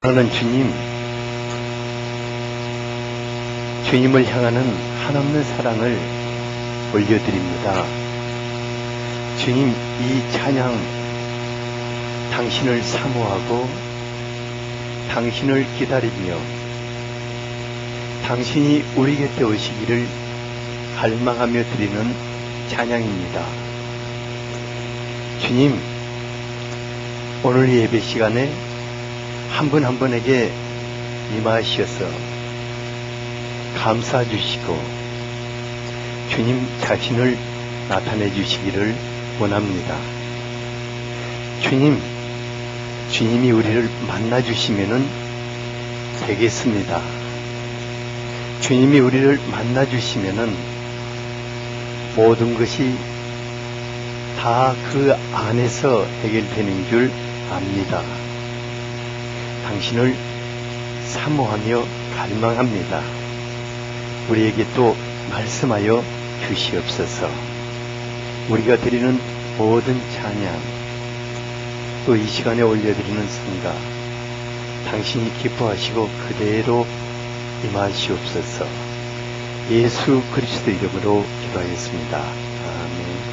저는 주님을 향하는 한없는 사랑을 올려드립니다. 주님, 이 찬양, 당신을 사모하고 당신을 기다리며 당신이 우리 곁에 오시기를 갈망하며 드리는 찬양입니다. 주님, 오늘 예배 시간에 한 분 한 분에게 임하셔서 감싸 주시고 주님 자신을 나타내 주시기를 원합니다. 주님이 우리를 만나 주시면은 되겠습니다. 주님이 우리를 만나 주시면은 모든 것이 다 그 안에서 해결되는 줄 압니다. 당신을 사모하며 갈망합니다. 우리에게 또 말씀하여 주시옵소서. 우리가 드리는 모든 찬양, 또 이 시간에 올려드리는 성가, 당신이 기뻐하시고 그대로 임하시옵소서. 예수 그리스도 이름으로 기도하였습니다. 아멘.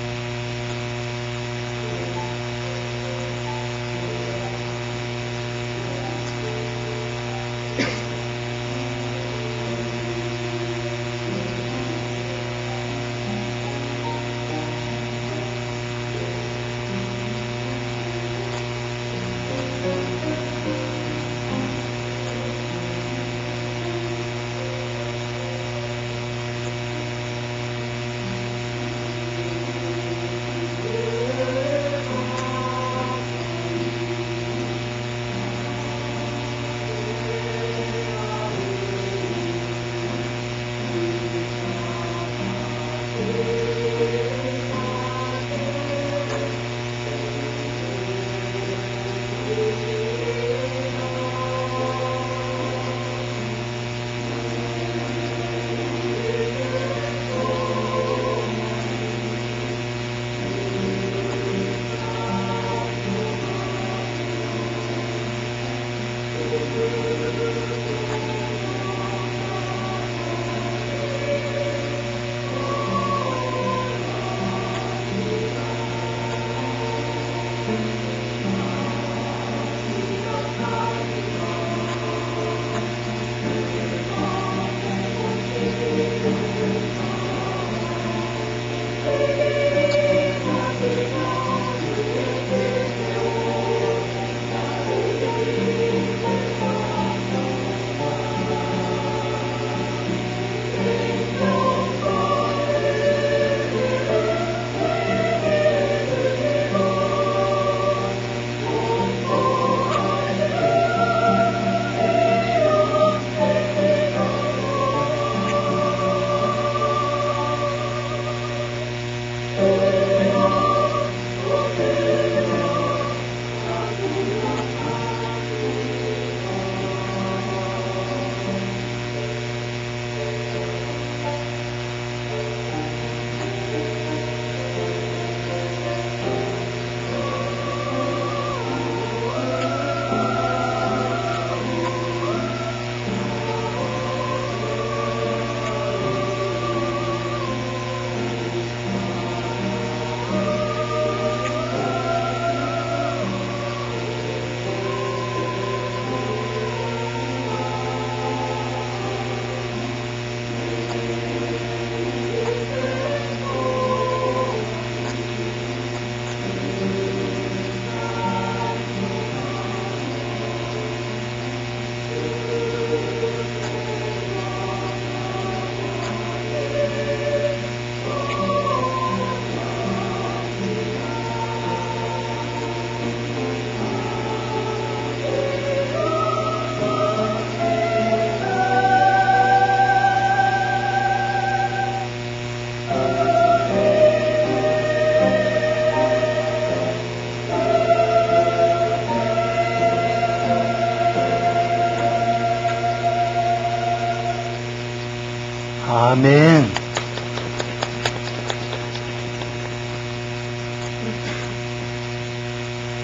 아멘.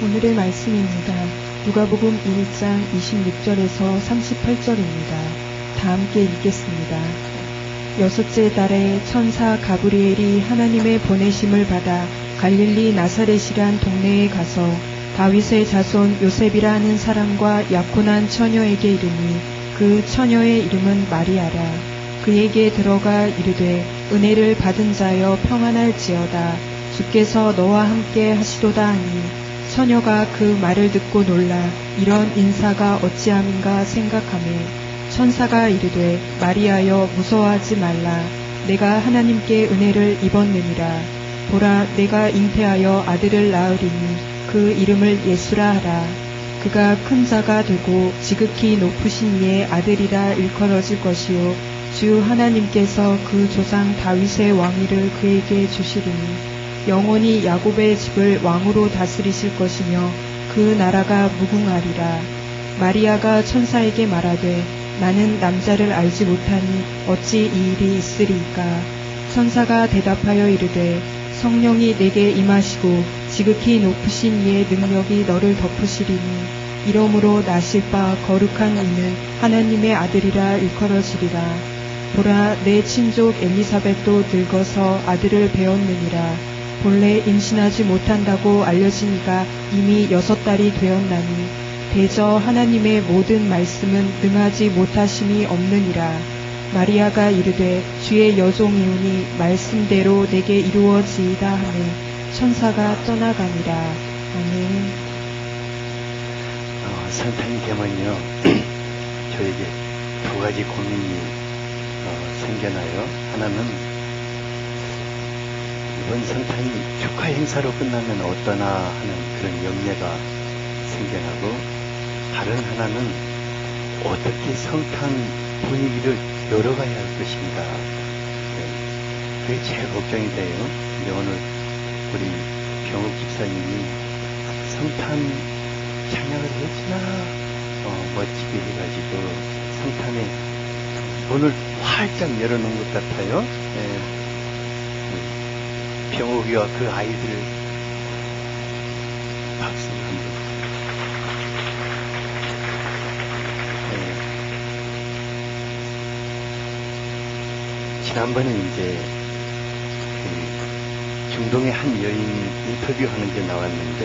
오늘의 말씀입니다. 누가복음 1장 26절에서 38절입니다. 다 함께 읽겠습니다. 여섯째 달에 천사 가브리엘이 하나님의 보내심을 받아 갈릴리 나사렛이란 동네에 가서 다윗의 자손 요셉이라 하는 사람과 약혼한 처녀에게 이르니 그 처녀의 이름은 마리아라. 그에게 들어가 이르되 은혜를 받은 자여 평안할지어다. 주께서 너와 함께 하시도다 하니 처녀가 그 말을 듣고 놀라 이런 인사가 어찌함인가 생각하매 천사가 이르되 마리아여 무서워하지 말라. 내가 하나님께 은혜를 입었느니라. 보라 내가 잉태하여 아들을 낳으리니 그 이름을 예수라 하라. 그가 큰 자가 되고 지극히 높으신 이의 아들이라 일컬어질 것이요 주 하나님께서 그 조상 다윗의 왕위를 그에게 주시리니 영원히 야곱의 집을 왕으로 다스리실 것이며 그 나라가 무궁하리라. 마리아가 천사에게 말하되 나는 남자를 알지 못하니 어찌 이 일이 있으리이까. 천사가 대답하여 이르되 성령이 내게 임하시고 지극히 높으신 이의 능력이 너를 덮으시리니 이러므로 나실 바 거룩한 이는 하나님의 아들이라 일컬어지리라. 보라 내 친족 엘리사벳도 늙어서 아들을 배었느니라. 본래 임신하지 못한다고 알려지니까 이미 6달이 되었나니 대저 하나님의 모든 말씀은 능하지 못하심이 없느니라. 마리아가 이르되 주의 여종이오니 말씀대로 내게 이루어지이다 하매 천사가 떠나가니라. 아멘. 성탄이 되면요 저에게 두 가지 고민이 생겨나요. 하나는 이번 성탄이 축하 행사로 끝나면 어떠나 하는 그런 염려가 생겨나고, 다른 하나는 어떻게 성탄 분위기를 열어가야 할 것인가. 그게 제일 걱정이 돼요. 근데 오늘 우리 병욱 집사님이 성탄 찬양을 어찌나 멋지게 해가지고 성탄의 문을 활짝 열어놓은 것 같아요. 병욱이와 그 아이들을 박수 한번. 지난번에 이제 그 중동의 한 여인 인터뷰하는 게 나왔는데,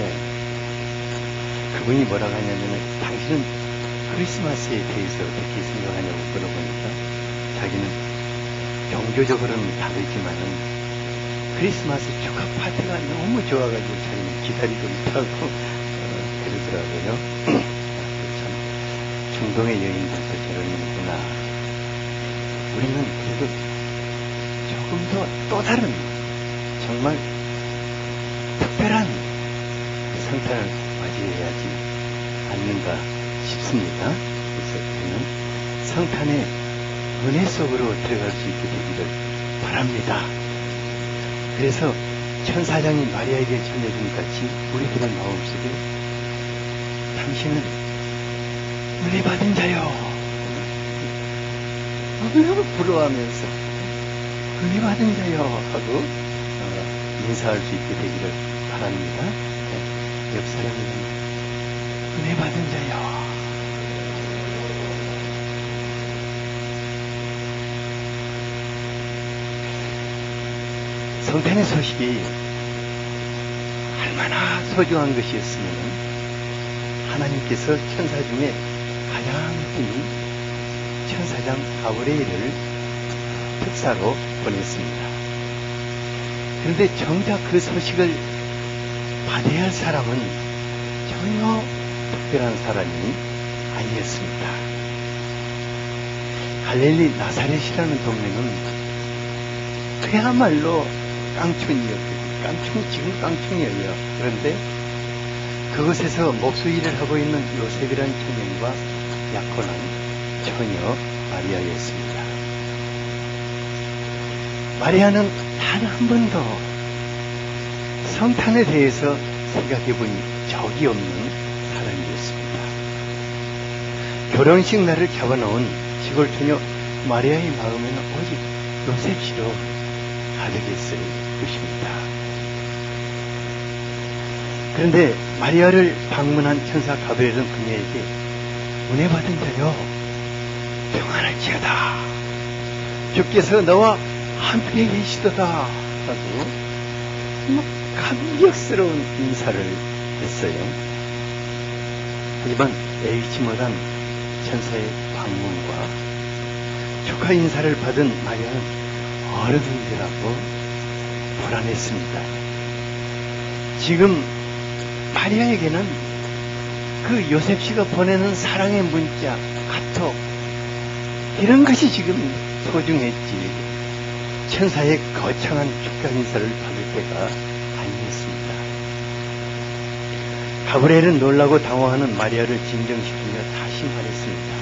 그분이 뭐라고 하냐면은 당신은 크리스마스에 대해서 어떻게 생각하냐고 물어보니까 자기는 종교적으로는 다르지만은 크리스마스 축하 파티가 너무 좋아가지고 자기는 기다리고 있다고 그러더라고요. 참 중동의 여인들도 저러는구나. 우리는 그래도 조금 더 또 다른 정말 특별한 성탄을 맞이해야지 않는가 싶습니다. 그래서 우리는 성탄의 은혜 속으로 들어갈 수 있게 되기를 바랍니다. 그래서 천사장이 마리아에게 전해준 같이 우리들의 마음속에 당신은 은혜 받은 자요, 너무너무 부러워하면서 은혜 받은 자요 하고 인사할 수 있게 되기를 바랍니다. 옆 사람은 은혜 받은 자요. 성탄의 소식이 얼마나 소중한 것이었으면 하나님께서 천사 중에 가장 큰 천사장 가브리엘을 특사로 보냈습니다. 그런데 정작 그 소식을 받아야 할 사람은 전혀 특별한 사람이 아니었습니다. 갈릴리 나사렛이라는 동네는 그야말로 깡충이었거든요. 지금 깡충이에요. 그런데 그곳에서 목수 일을 하고 있는 요셉이라는 청년과 약혼한 처녀 마리아였습니다. 마리아는 단 한 번도 성탄에 대해서 생각해 본 적이 없는 사람이었습니다. 결혼식 날을 잡아놓은 시골 처녀 마리아의 마음에는 오직 요셉씨로 가득했을 것입니다. 그런데 마리아를 방문한 천사 가브리엘은 그녀에게 은혜 받은 자여 평안할지어다, 주께서 너와 함께 계시도다 하고 정말 감격스러운 인사를 했어요. 하지만 예기치 못한 천사의 방문과 축하 인사를 받은 마리아는 어느둥절하고 불안했습니다. 지금 마리아에게는 그 요셉 씨가 보내는 사랑의 문자, 카톡, 이런 것이 지금 소중했지, 천사의 거창한 축하 인사를 받을 때가 아니었습니다. 가브리엘은 놀라고 당황하는 마리아를 진정시키며 다시 말했습니다.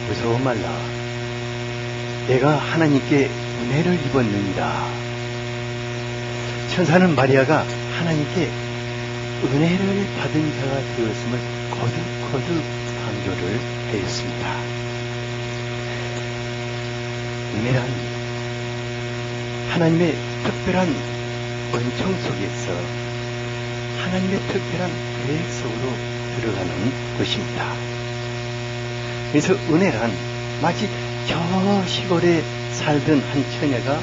무서워 말라. 내가 하나님께 은혜를 입었느니라. 천사는 마리아가 하나님께 은혜를 받은 자가 되었음을 거듭거듭 강조를 하였습니다. 은혜란 하나님의 특별한 은총 속에서 하나님의 특별한 계획 속으로 들어가는 것입니다. 그래서 은혜란 마치 저 시골에 살던 한 처녀가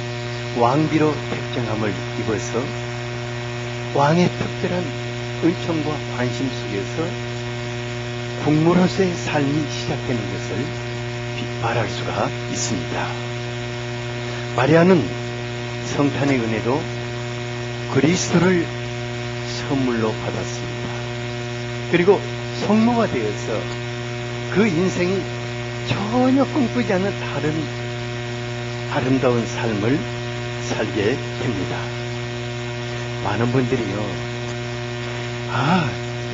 왕비로 택정함을 입어서 왕의 특별한 은총과 관심 속에서 국무로서의 삶이 시작되는 것을 말할 수가 있습니다. 마리아는 성탄의 은혜도 그리스도를 선물로 받았습니다. 그리고 성모가 되어서 그 인생이 전혀 꿈꾸지 않는 다른 아름다운 삶을 살게 됩니다. 많은 분들이요,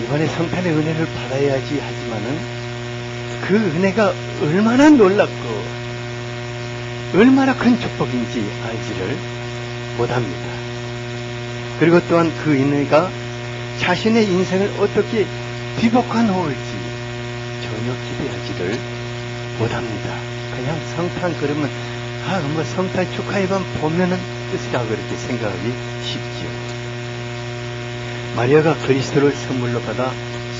이번에 성탄의 은혜를 받아야지 하지만은 그 은혜가 얼마나 놀랍고 얼마나 큰 축복인지 알지를 못합니다. 그리고 또한 그 은혜가 자신의 인생을 어떻게 뒤바꿔 놓을지 전혀 기대하지를 못합니다. 그냥 성탄 그러면 뭐 성탄 축하회만 보면은 끝이라 그렇게 생각하기 쉽지요. 마리아가 그리스도를 선물로 받아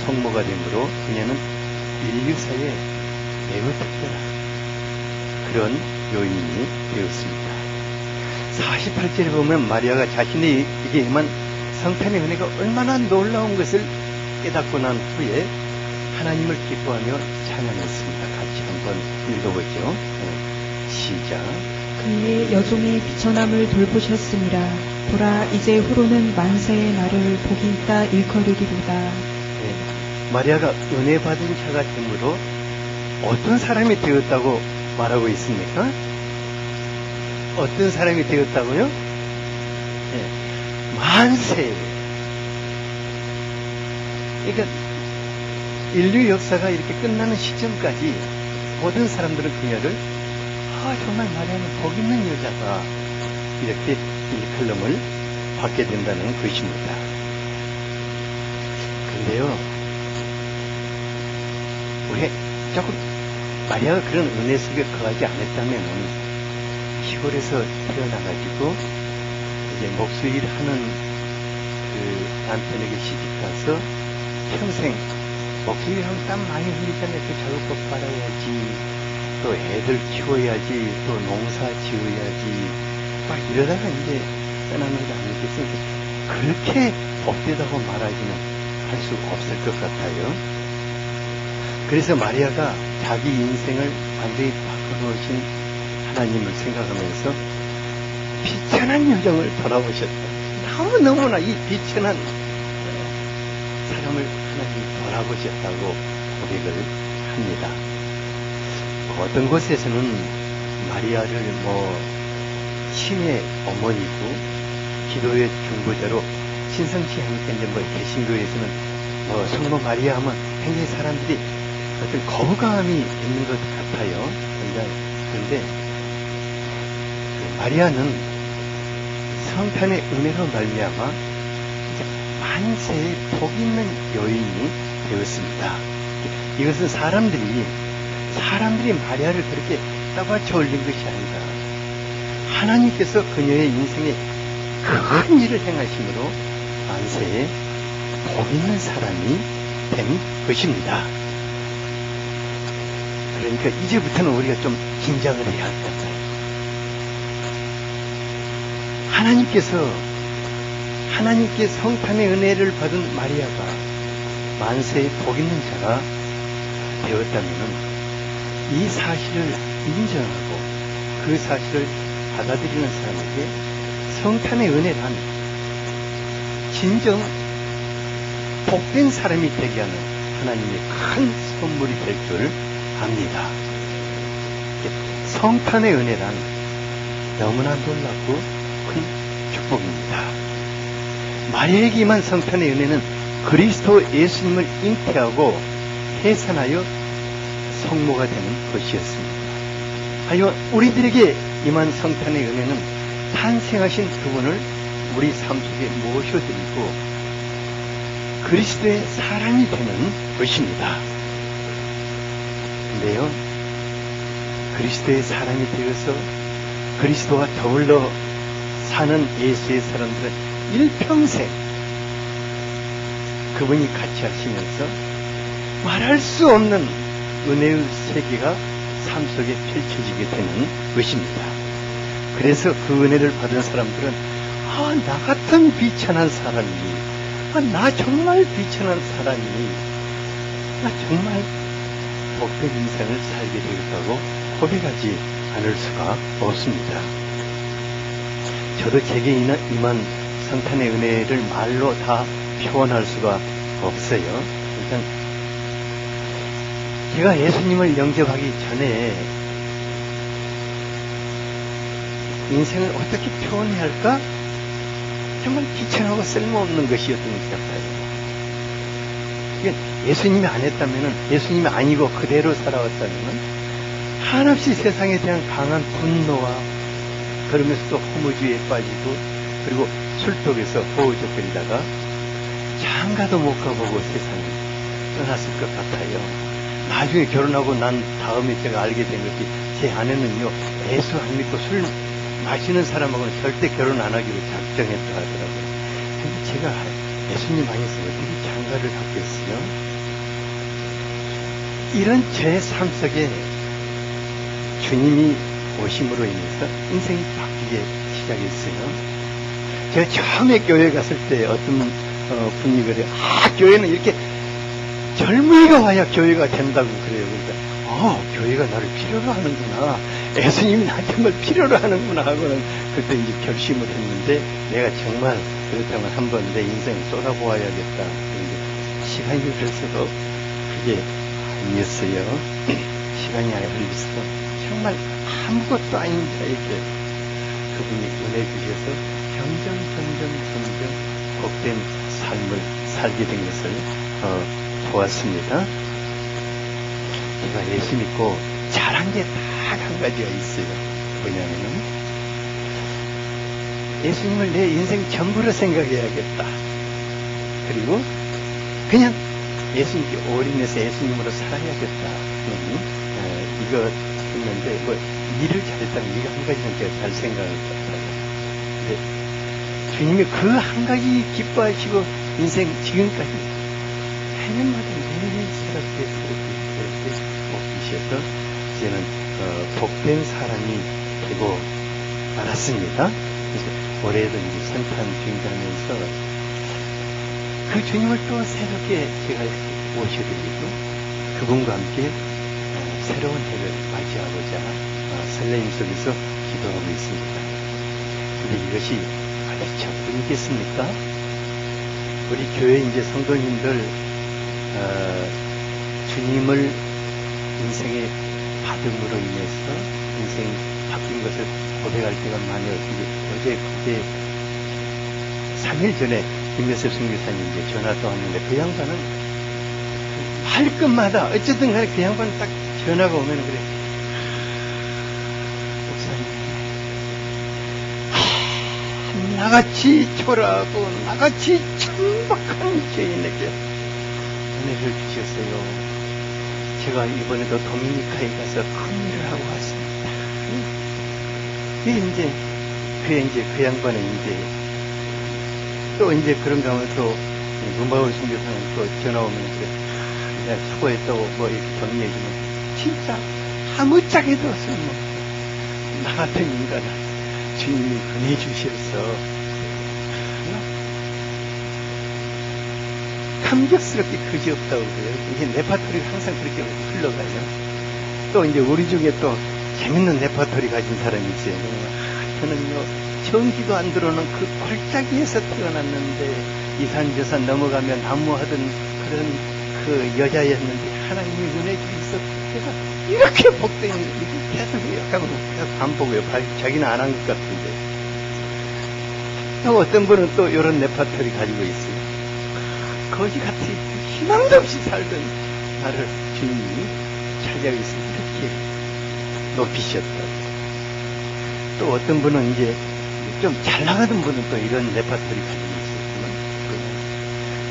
성모가 되므로 그녀는 인류사에 매우 특별한 그런 요인이 되었습니다. 48절에 보면 마리아가 자신에게 임한 성탄의 은혜가 얼마나 놀라운 것을 깨닫고 난 후에 하나님을 기뻐하며 찬양했습니다. 같이 한번 읽어보죠. 시작. 그의 여종의 비천함을 돌보셨습니다. 보라, 이제 후로는 만세의 날을 복이 있다 일컬으리로다. 마리아가 은혜 받은 자가 되므로 어떤 사람이 되었다고 말하고 있습니까? 어떤 사람이 되었다고요? 만세. 그러니까 인류 역사가 이렇게 끝나는 시점까지 모든 사람들은 그녀를 정말 마리아는 복 있는 여자다, 이렇게 일컬음을 받게 된다는 것입니다. 근데요, 우리 조금 마리아가 그런 은혜 속에 거하지 않았다면 시골에서 태어나가지고 이제 목수일 하는 그 남편에게 시집가서 평생 목수일 하면 땀 많이 흘리잖아요. 그 작업복 빨아야지, 또 애들 키워야지, 또 농사 지어야지, 막 이러다가 이제 떠나는 거 아니겠습니까? 그렇게 복되다고 말하기는 할 수 없을 것 같아요. 그래서 마리아가 자기 인생을 완전히 바꿔놓으신 하나님을 생각하면서 비천한 여정을 돌아보셨다. 너무나 이 비천한 사람을 하나님이 돌아보셨다고 고백을 합니다. 어떤 곳에서는 마리아를 신의 어머니고 기도의 중보자로 신성시 하니까 이제 개신교에서는 성모 마리아 하면 굉장히 사람들이 어떤 거부감이 있는 것 같아요. 그런데 마리아는 성탄의 은혜로 말미암아 만세의 복 있는 여인이 되었습니다. 이것은 사람들이 마리아를 그렇게 떠받쳐 올린 것이 아니다. 하나님께서 그녀의 인생에 큰 일을 행하심으로 만세의 복 있는 사람이 된 것입니다. 그러니까 이제부터는 우리가 좀 긴장을 해야 할 것 같아요. 하나님께 성탄의 은혜를 받은 마리아가 만세의 복 있는 자가 되었다면 이 사실을 인정하고 그 사실을 받아들이는 사람에게 성탄의 은혜란 진정 복된 사람이 되게 하는 하나님의 큰 선물이 될 줄 압니다. 성탄의 은혜란 너무나 놀랍고 큰 축복입니다. 마리아에게 임한 성탄의 은혜는 그리스도 예수님을 잉태하고 해산하여 성모가 되는 것이었습니다. 하여 우리들에게 임한 성탄의 은혜는 탄생하신 그분을 우리 삶 속에 모셔드리고 그리스도의 사람이 되는 것입니다. 근데요, 그리스도의 사람이 되어서 그리스도와 더불어 사는 예수의 사람들은 일평생 그분이 같이 하시면서 말할 수 없는 은혜의 세계가 삶 속에 펼쳐지게 되는 것입니다. 그래서 그 은혜를 받은 사람들은 나 같은 비천한 사람이, 나 정말 비천한 사람이, 나 정말 복된 인생을 살게 되었다고 고백하지 않을 수가 없습니다. 저도 제게 임한 성탄의 은혜를 말로 다 표현할 수가 없어요. 일단 제가 예수님을 영접하기 전에 인생을 어떻게 표현해야 할까? 정말 귀찮하고 쓸모없는 것이었던 것 같아요. 예수님이 안 했다면, 예수님이 아니고 그대로 살아왔다면 한없이 세상에 대한 강한 분노와 그러면서 또 허무주의에 빠지고 그리고 술독에서 허우적거리다가 장가도 못 가보고 세상을 떠났을 것 같아요. 나중에 결혼하고 난 다음에 제가 알게 된 것이 제 아내는요, 예수 안 믿고 술 마시는 사람하고는 절대 결혼 안 하기로 작정했다 하더라고요. 근데 제가 예수님 안에서 어떻게 장가를 하겠어요? 이런 제 삶 속에 주님이 오심으로 인해서 인생이 바뀌기 시작했어요. 제가 처음에 교회 갔을 때 어떤 분이 그래요. 교회는 이렇게 젊은이가 와야 교회가 된다고 그래요. 그러니까 교회가 나를 필요로 하는구나. 예수님이 나 정말 필요로 하는구나 하고는 그때 이제 결심을 했는데 내가 정말 그렇다면 한번 내 인생을 쏟아보아야겠다. 그런데 시간이 흘러서도 그게 아니었어요. 시간이 흘러서 정말 아무것도 아닌 자에게 그분이 은혜 주셔서 점점 복된 삶을 살게 된 것을 보았습니다. 제가 예수 믿고 잘한 게 딱 한 가지가 있어요. 뭐냐면은 예수님을 내 인생 전부로 생각해야겠다. 그리고 그냥 예수님께 올인해서 예수님으로 살아야겠다. 이거 했는데 일을 잘했다면 이거 한 가지는 제가 잘 생각을 했어요. 근데 주님이 그 한 가지 기뻐하시고 인생 지금까지 해년마다 매일 새롭게 복주셔서 이제는 복된 사람이 되고 말았습니다. 그래서 올해도 이제 성탄 준비하면서 그 주님을 또 새롭게 제가 모셔드리고 그분과 함께 새로운 해를 맞이하고자 설레임 속에서 기도하고 있습니다. 근데 이것이 아주 전부이겠습니까? 우리 교회 이제 성도님들 주님을 인생의 받음으로 인해서 인생이 바뀐 것을 고백할 때가 많이 어제 그때 3일 전에 김여섭 선교사님 이제 전화도 왔는데 그 양반은 할 것마다 어쨌든 간에 그 양반은 딱 전화가 오면 그래, 목사님 나같이 초라하고 나같이 천박한 죄인에게 은혜를 주셨어요. 제가 이번에도 도미니카에 가서 큰 일을 하고 왔습니다. 그 양반은 이제 또 이제 그런가 하면 또 문바울 선교사는 또 전화 오면 그래. 내가 수고했다고 뭐 이렇게 격려해주면 진짜 아무짝에도 없으면 나 같은 인간을 주님이 은혜 주셔서 감격스럽게 그지없다고 그래요. 이게 레파토리가 항상 그렇게 흘러가요. 또 이제 우리 중에 또 재밌는 레파토리 가진 사람이 있어요. 저는요, 전기도 안 들어오는 그 골짜기에서 태어났는데, 이산저산 넘어가며 난무하던 그런 그 여자였는데, 하나님이 은혜 주셔서 제가 이렇게 복된 일이 계속 약간 계속 반복해요. 자기는 안 한 것 같은데. 또 어떤 분은 또 이런 레파토리 가지고 있어요. 거지같이 희망도 없이 살던 나를 주님이 찾아와서 이렇게 높이셨다. 또 어떤 분은 이제 좀 잘 나가던 분은 또 이런 레파토리 가지고 있었지만,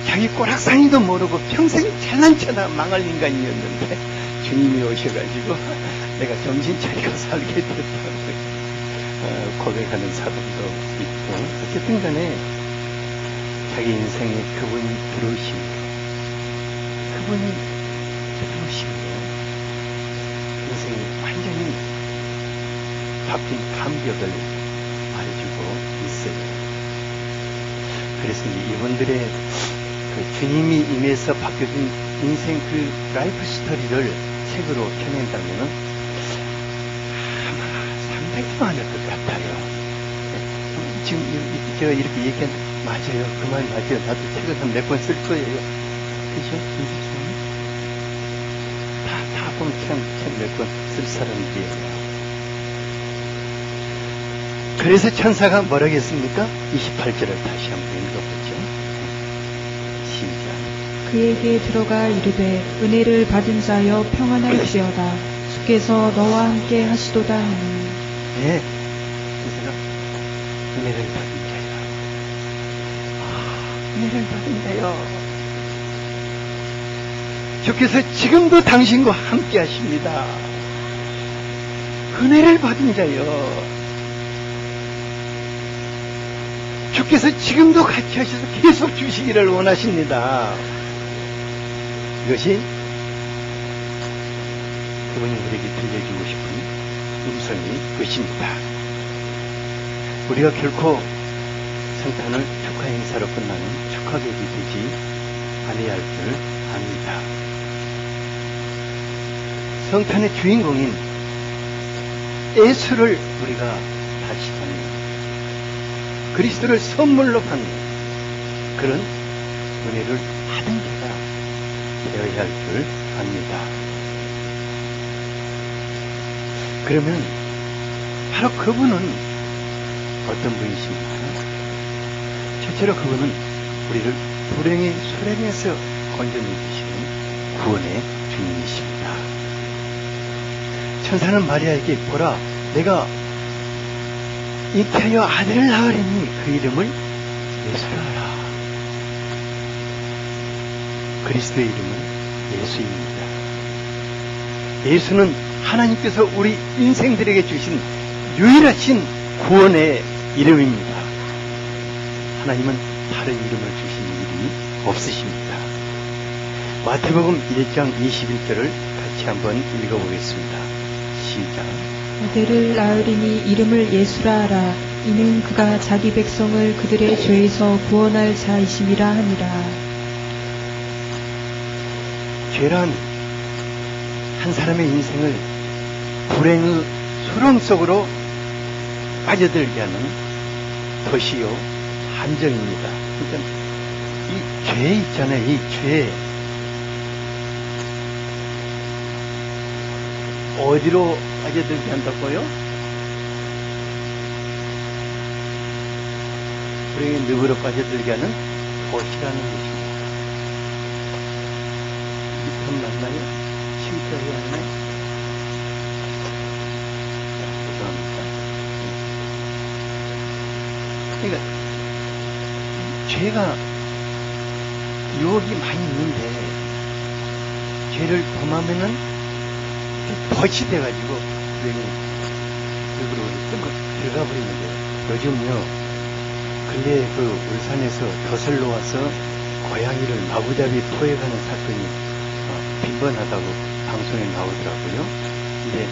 자기 꼬락상이도 모르고 평생 잘난 척나 망할 인간이었는데, 주님이 오셔가지고 내가 정신 차리고 살게 됐다고 고백하는 사람도 있고, 어쨌든 간에 자기 인생에 그분이 들어오시고, 그분이 들어오시고, 인생이 완전히 바뀐 감격을 말해주고 있어요. 그래서 이분들의 그 주님이 임해서 바뀌어진 인생 그 라이프 스토리를 책으로 펴낸다면은 아마 상당히 많을 것 같아요. 지금 제가 이렇게 얘기한 맞아요. 그 말 맞아요. 나도 책을 한 몇 권 쓸 거예요. 그죠? 다 보면 책 몇 권 쓸 사람이에요. 그래서 천사가 뭐라고 했습니까? 28절을 다시 한번 읽어보죠. 시작. 그에게 들어가 이르되 은혜를 받은 자여 평안할지어다. 주께서 너와 함께 하시도다 하니. 네. 그래서 은혜를 받은 자요. 은혜를 받은 자요. 주께서 지금도 당신과 함께 하십니다. 은혜를 받은 자요. 주께서 지금도 같이 하셔서 계속 주시기를 원하십니다. 이것이 그분이 우리에게 들려주고 싶은 음성이 그것입니다. 우리가 결코 성탄을 축하 행사로 끝나는 축하객이 되지 아니할 줄 압니다. 성탄의 주인공인 예수를 우리가 다시 받는, 그리스도를 선물로 받는 그런 은혜를 받은 자가 되어야 할 줄 압니다. 그러면 바로 그분은 어떤 분이십니까? 첫째로 그분은 우리를 불행의 소량에서 건져내주시는 구원의 주님이십니다. 천사는 마리아에게 보라, 내가 잉태하여 아들을 낳으리니 그 이름을 예수라 하라. 그리스도의 이름은 예수입니다. 예수는 하나님께서 우리 인생들에게 주신 유일하신 구원의 이름입니다. 하나님은 다른 이름을 주신 일이 없으십니다. 마태복음 1장 21절을 같이 한번 읽어보겠습니다. 시작. 아들을 낳으리니 이름을 예수라 하라. 이는 그가 자기 백성을 그들의 죄에서 구원할 자이심이라 하니라. 죄란 한 사람의 인생을 불행의 수렁 속으로 빠져들게 하는 덫이요, 함정입니다. 그러니까 이 죄 있잖아요. 이 죄 어디로 빠져들게 한다고요? 불행의 늪으로 빠져들게 하는 덫이라는 것입니다. 이편 맞나요? 7절이 맞나요? 죄송합니다. 그러니까 죄가 유혹이 많이 있는데 죄를 범하면은 덫이 돼가지고 불행이 늪으로 뚫고 들어가 버리는 거예요. 요즘요 근래 그 울산에서 덫을 놓아서 고양이를 마구잡이 포획하는 사건이 빈번하다고 방송에 나오더라고요. 근데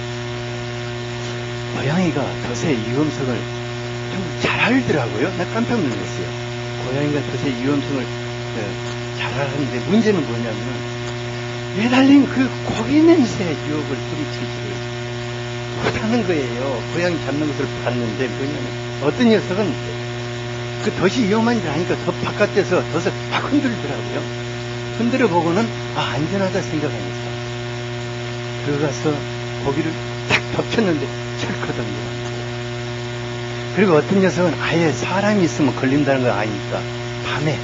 고양이가 덫의 위험성을 좀 잘 알더라고요. 나 깜짝 놀랐어요. 고양이가 덫의 위험성을 잘 알았는데 문제는 뭐냐면 매달린 그 고기 냄새의 유혹을 뿌리치지를 못하는 거예요. 고양이 잡는 것을 봤는데 뭐냐면 어떤 녀석은 그 덫이 위험한 줄 아니까 덫 바깥에서 덫을 막 흔들더라고요. 흔들어 보고는 안전하다 생각하니까 들어가서 고기를 탁 덮쳤는데 철커덩. 그리고 어떤 녀석은 아예 사람이 있으면 걸린다는 걸 아니까 밤에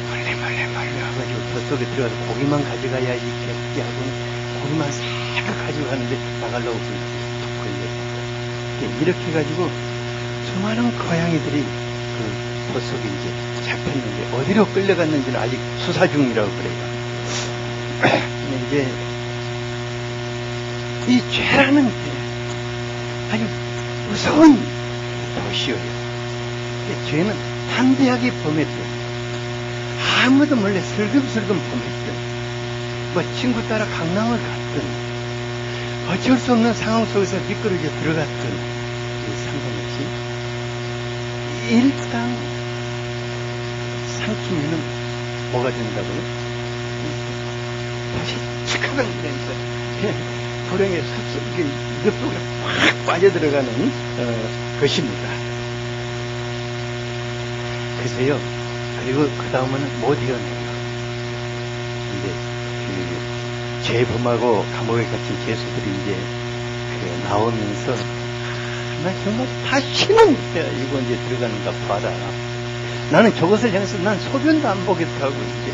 몰래 와가지고 덫 속에 들어가서 고기만 가져가야 이 개끼하고는 고기만 싹 가지고 가는데 나가려고 툭 걸렸어요. 이렇게 해가지고 수많은 고양이들이 그 덫 속에 이제 잡혔는데 어디로 끌려갔는지는 아직 수사 중이라고 그래요. 이제 이 죄라는 게 아주 무서운 도시여요. 죄는 담대하게 범했던, 아무도 몰래 슬금슬금 범했던, 뭐 친구 따라 강남을 갔던, 어쩔 수 없는 상황 속에서 미끄러져 들어갔던 상관없이 일단 삼키면은 뭐가 된다고요? 다시 축하가 되면서 불행의 숲속에 늪속에 확 빠져들어가는 것입니다. 그래서요, 그리고 그 다음은 못 이어내요. 근데 죄 범하고 감옥에 갇힌 죄수들이 이제 나오면서 나 정말 다시는 이거 이제 들어가는가 봐라. 나는 저것을 향해서 난 소변도 안 보겠다고 이제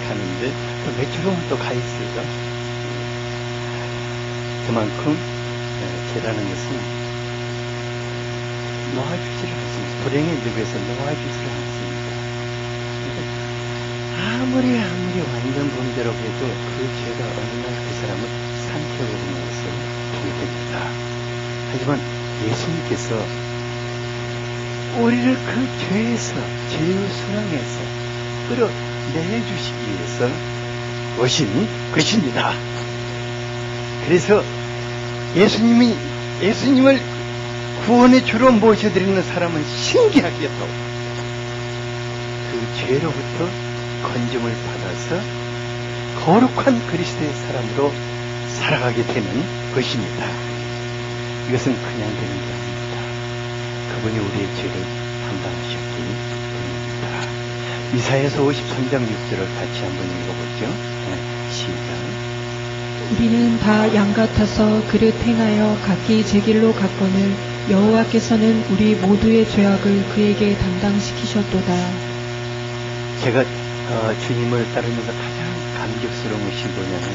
가는데 또 며칠 후면 또 가 있어요. 그만큼 죄라는 것은 놓아주지를 않습니다. 불행의 늪에서 놓아주지를 않습니다. 아무리 완전 범죄라고 해도 그 죄가 어느 날 그 사람을 삼켜버리는 것을 보게 됩니다. 하지만 예수님께서 우리를 그 죄에서, 죄의 수렁에서 끌어내주시기 위해서 오신 것입니다. 그래서 예수님을 구원의 주로 모셔드리는 사람은 신기하게도 그 죄로부터 건짐을 받아서 거룩한 그리스도의 사람으로 살아가게 되는 것입니다. 이것은 그냥 되는 게 아닙니다. 그분이 우리의 죄를 담당하셨기 때문입니다. 이사야서 53장 6절을 같이 한번 읽어보죠. 시작. 우리는 다 양 같아서 그릇 행하여 각기 제 길로 갔거늘 여호와께서는 우리 모두의 죄악을 그에게 담당시키셨도다. 제가 주님을 따르면서 가장 감격스러운 것이 뭐냐면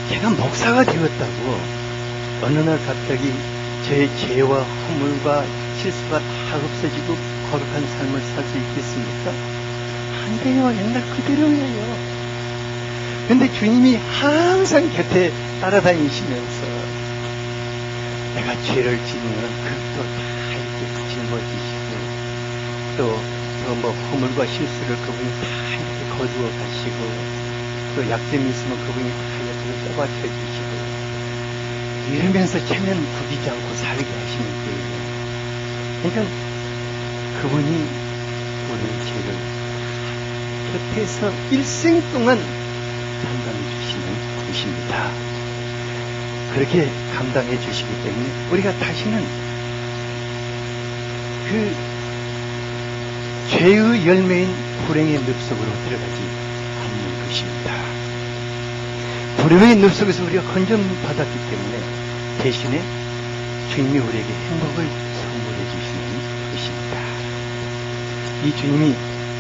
제가 목사가 되었다고 어느 날 갑자기 제 죄와 허물과 실수가 다 없어지고 거룩한 삶을 살 수 있겠습니까? 안 돼요. 옛날 그대로예요. 근데 주님이 항상 곁에 따라다니시면서 내가 죄를 지으면 그것도 다 이렇게 짊어지시고 또 뭐 허물과 실수를 그분이 다 이렇게 거두어 가시고 또 약점이 있으면 그분이 다 옆에서 떠받쳐 주시고 이러면서 체면 부리지 않고 살게 하시는 거예요. 그러니까 그분이 우리의 죄를 곁에서 일생 동안 감당해 주시는 것입니다. 그렇게 감당해 주시기 때문에 우리가 다시는 그 죄의 열매인 불행의 늪속으로 들어가지 않는 것입니다. 불행의 늪속에서 우리가 건전받았기 때문에 대신에 주님이 우리에게 행복을 선물해 주시는 것입니다. 이 주님이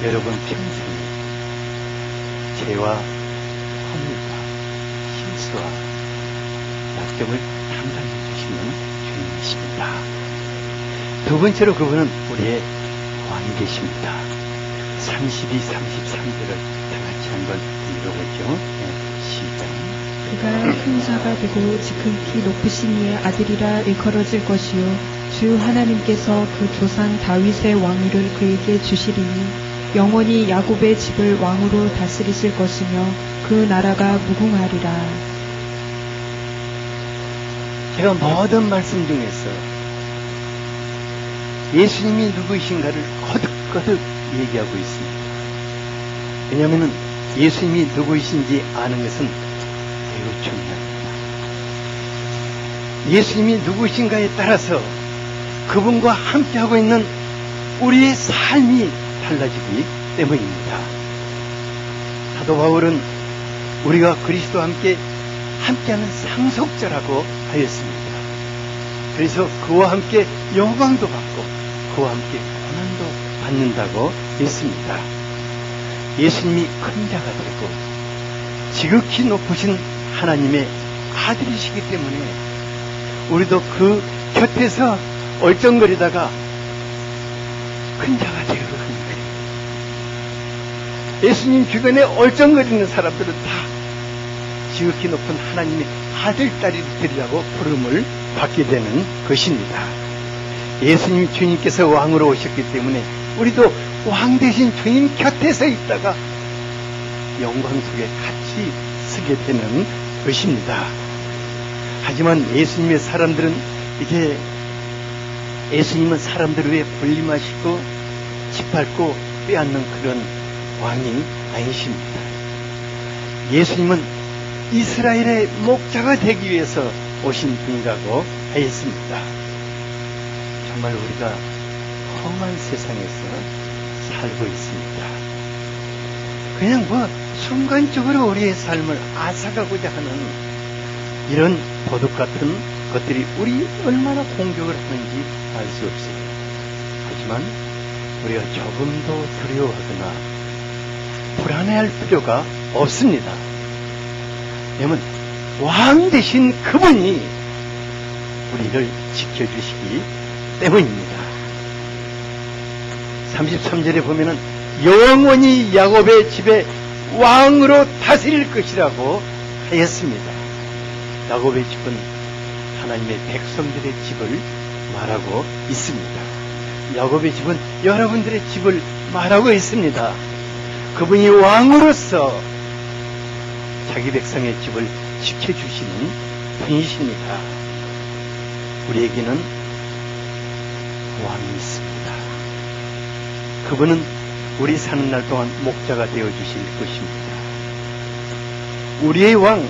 여러분 평생에 죄와 허물과 실수와 약점을 담당해 주시는 주님이십니다. 두 번째로 그분은 우리의 왕이 계십니다. 32, 33절을 다 같이 한번 읽어보죠. 시작. 그가 큰 자가 되고 지극히 높으신 이의 아들이라 일컬어질 것이요 주 하나님께서 그 조상 다윗의 왕위를 그에게 주시리니 영원히 야곱의 집을 왕으로 다스리실 것이며 그 나라가 무궁하리라. 제가 모든 말씀 중에서 예수님이 누구이신가를 거듭거듭 얘기하고 있습니다. 왜냐하면 예수님이 누구이신지 아는 것은 매우 중요합니다. 예수님이 누구이신가에 따라서 그분과 함께하고 있는 우리의 삶이 달라지기 때문입니다. 사도 바울은 우리가 그리스도와 함께하는 상속자라고 하였습니다. 그래서 그와 함께 영광도 받고 그와 함께 고난도 받는다고 했습니다. 예수님이 큰 자가 되고 지극히 높으신 하나님의 아들이시기 때문에 우리도 그 곁에서 얼쩡거리다가 큰 자가 되어가는 거예요. 예수님 주변에 얼쩡거리는 사람들은 다 지극히 높은 하나님의 아들, 딸이라고 부름을 받게 되는 것입니다. 예수님 주님께서 왕으로 오셨기 때문에 우리도 왕 대신 주님 곁에서 있다가 영광 속에 같이 서게 되는 것입니다. 하지만 예수님의 사람들은 이게 예수님은 사람들을 위해 불림하시고 짓밟고 빼앗는 그런 왕이 아니십니다. 예수님은 이스라엘의 목자가 되기 위해서 오신 분이라고 하였습니다. 정말 우리가 험한 세상에서 살고 있습니다. 그냥 순간적으로 우리의 삶을 앗아가고자 하는 이런 도둑 같은 것들이 우리 얼마나 공격을 하는지 알 수 없어요. 하지만 우리가 조금도 두려워하거나 불안해할 필요가 없습니다. 왜냐하면 왕 대신 그분이 우리를 지켜주시기 때문입니다. 33절에 보면은 영원히 야곱의 집에 왕으로 다스릴 것이라고 하였습니다. 야곱의 집은 하나님의 백성들의 집을 말하고 있습니다. 야곱의 집은 여러분들의 집을 말하고 있습니다. 그분이 왕으로서 자기 백성의 집을 지켜주시는 분이십니다. 우리에게는 왕이 있습니다. 그분은 우리 사는 날 동안 목자가 되어주실 것입니다. 우리의 왕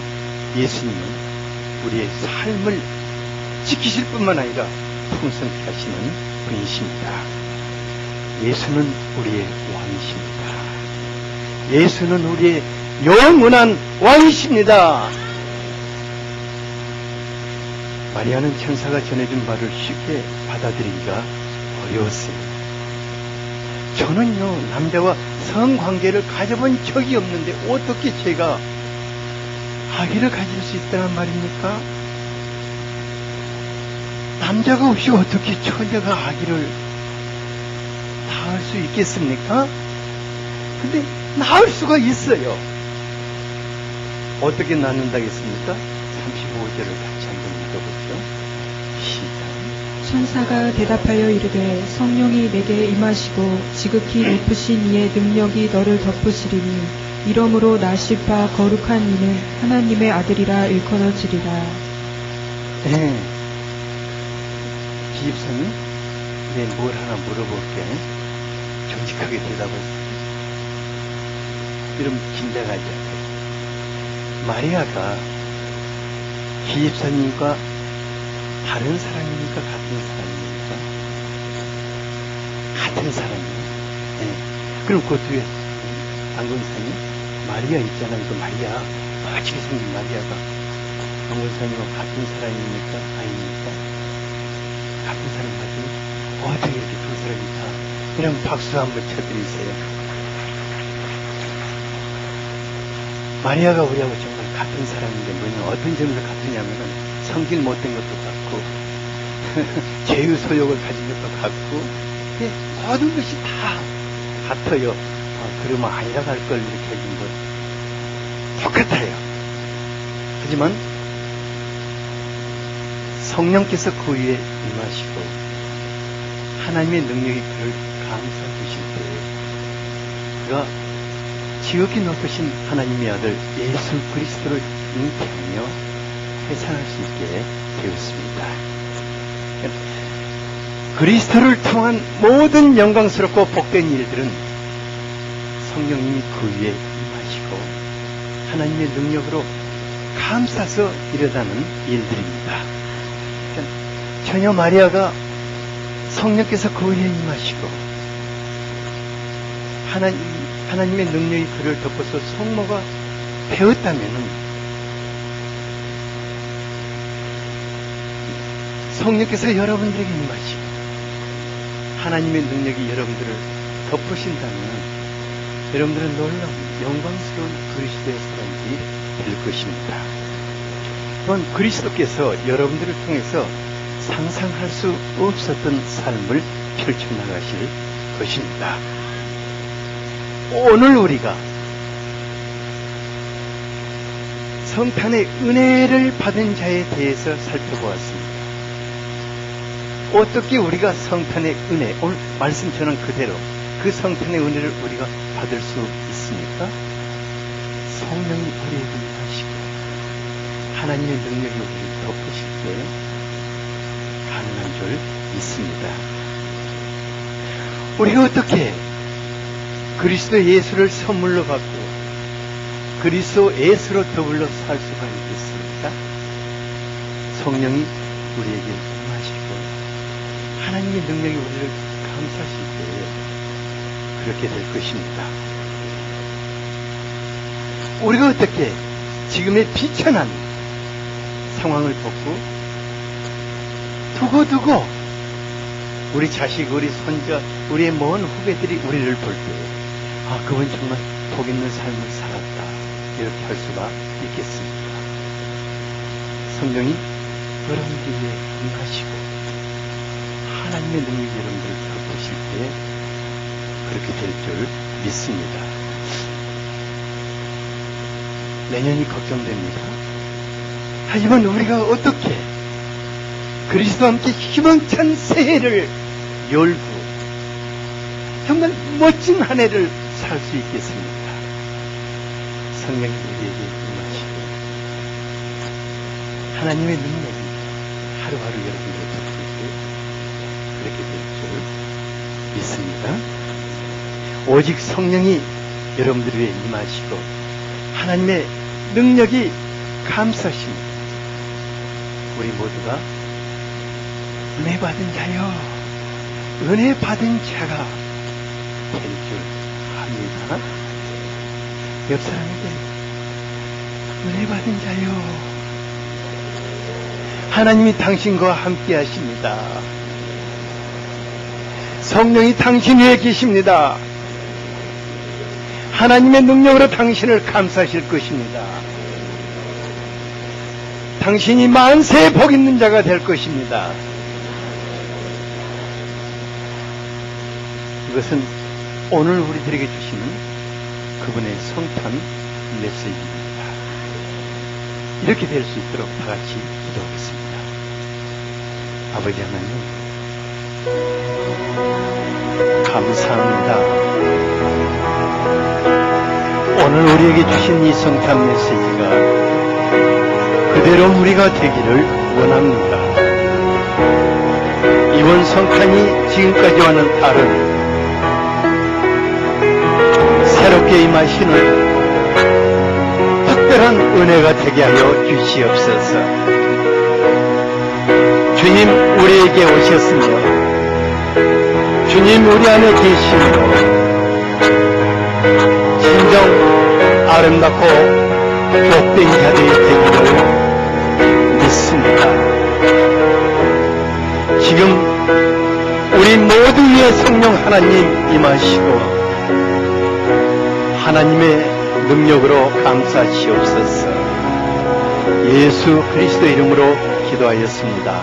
예수님은 우리의 삶을 지키실 뿐만 아니라 풍성케 하시는 분이십니다. 예수는 우리의 왕이십니다. 예수는 우리의 영원한 왕이십니다. 마리아는 천사가 전해준 말을 쉽게 받아들이기가 어려웠어요. 저는요, 남자와 성관계를 가져본 적이 없는데 어떻게 제가 아기를 가질 수 있다는 말입니까? 남자가 없이 어떻게 처녀가 아기를 낳을 수 있겠습니까? 근데 낳을 수가 있어요. 어떻게 낳는다겠습니까? 35절을 같이 한번 읽어보죠. 시작. 천사가 대답하여 이르되 성령이 내게 임하시고 지극히 높으신 이의 능력이 너를 덮으시리니 이러므로 나실 바 거룩한 이는 하나님의 아들이라 일컬어지리라. 네. 기집사님, 네, 뭘 하나 물어볼게. 정직하게 대답하세요. 이러면 긴장하지 않아요. 마리아가 기집사님과 다른 사람입니까? 같은 사람입니까? 같은 사람이에요. 네. 그럼 그것도 왜, 안건사님, 마리아 있잖아요. 그 마리아, 멋지게 생긴 마리아가 안건사님과 같은 사람입니까? 아닙니까? 같은 사람 맞아요? 어떻게 이렇게 두 사람이 다, 그냥 박수 한번 쳐드리세요. 마리아가 우리하고 정말 같은 사람인데 뭐냐, 어떤 점에서 같으냐면은 성질 못된 것도 같고 제휴 소욕을 가진 것도 같고 모든 것이 다 같아요. 그러면 아니라 갈 걸 이렇게 해준 것 똑같아요. 하지만 성령께서 그 위에 임하시고 하나님의 능력이 그를 감싸 주실 때 우리가 지극히 높으신 하나님의 아들 예수 그리스도를 잉태하며 회상할 수 있게 되었습니다. 그리스도를 통한 모든 영광스럽고 복된 일들은 성령님이 그 위에 임하시고 하나님의 능력으로 감싸서 일어나는 일들입니다. 처녀 마리아가 성령께서 그 위에 임하시고 하나님의 능력이 그를 덮어서 성모가 되었다면은 성령께서 여러분들에게 임하시고 하나님의 능력이 여러분들을 덮으신다면 여러분들은 놀라운 영광스러운 그리스도의 사람들이 될 것입니다. 또한 그리스도께서 여러분들을 통해서 상상할 수 없었던 삶을 펼쳐나가실 것입니다. 오늘 우리가 성탄의 은혜를 받은 자에 대해서 살펴보았습니다. 어떻게 우리가 성탄의 은혜, 오늘 말씀 전한 그대로 그 성탄의 은혜를 우리가 받을 수 있습니까? 성령이 우리에게 임하시고 하나님의 능력이 우리를 덮으실 때 가능한 줄 믿습니다. 우리가 어떻게 그리스도 예수를 선물로 받고 그리스도 예수로 더불어 살 수가 있겠습니까? 성령이 우리에게 임하시고 하나님의 능력이 우리를 감싸실 때 그렇게 될 것입니다. 우리가 어떻게 지금의 비천한 상황을 벗고 두고두고 우리 자식, 우리 손자, 우리의 먼 후배들이 우리를 볼 때 그분 정말 복 있는 삶을 살았다 이렇게 할 수가 있겠습니까? 성령이 여러분들 위해 임하시고 하나님의 능력이 여러분들을 덮으실 때 그렇게 될 줄 믿습니다. 내년이 걱정됩니다. 하지만 우리가 어떻게 그리스도와 함께 희망찬 새해를 열고 정말 멋진 한 해를 살 수 있겠습니까? 성령이 우리에게 임하시고 하나님의 능력이 하루하루 여러분들 덮을 때 그렇게 될 줄 믿습니다. 오직 성령이 여러분들 위해 임하시고 하나님의 능력이 감싸십니다. 우리 모두가 은혜 받은 자여, 은혜 받은 자가 될 줄 압니다. 옆 사람에게 은혜 받은 자여, 하나님이 당신과 함께 하십니다. 성령이 당신 위에 계십니다. 하나님의 능력으로 당신을 감싸실 것입니다. 당신이 만세에 복 있는 자가 될 것입니다. 이것은 오늘 우리들에게 주시는 그분의 성탄 메시지입니다. 이렇게 될 수 있도록 다 같이 기도하겠습니다. 아버지 하나님, 감사합니다. 오늘 우리에게 주신 이 성탄 메시지가 그대로 우리가 되기를 원합니다. 이번 성탄이 지금까지와는 다른 새롭게 임하시는 특별한 은혜가 되게 하여 주시옵소서. 주님 우리에게 오셨으며 주님 우리 안에 계시며 진정 아름답고 복된 자들이 되기를 믿습니다. 지금 우리 모두 위에 성령 하나님 임하시고 하나님의 능력으로 감싸시옵소서. 예수 그리스도 이름으로 기도하였습니다.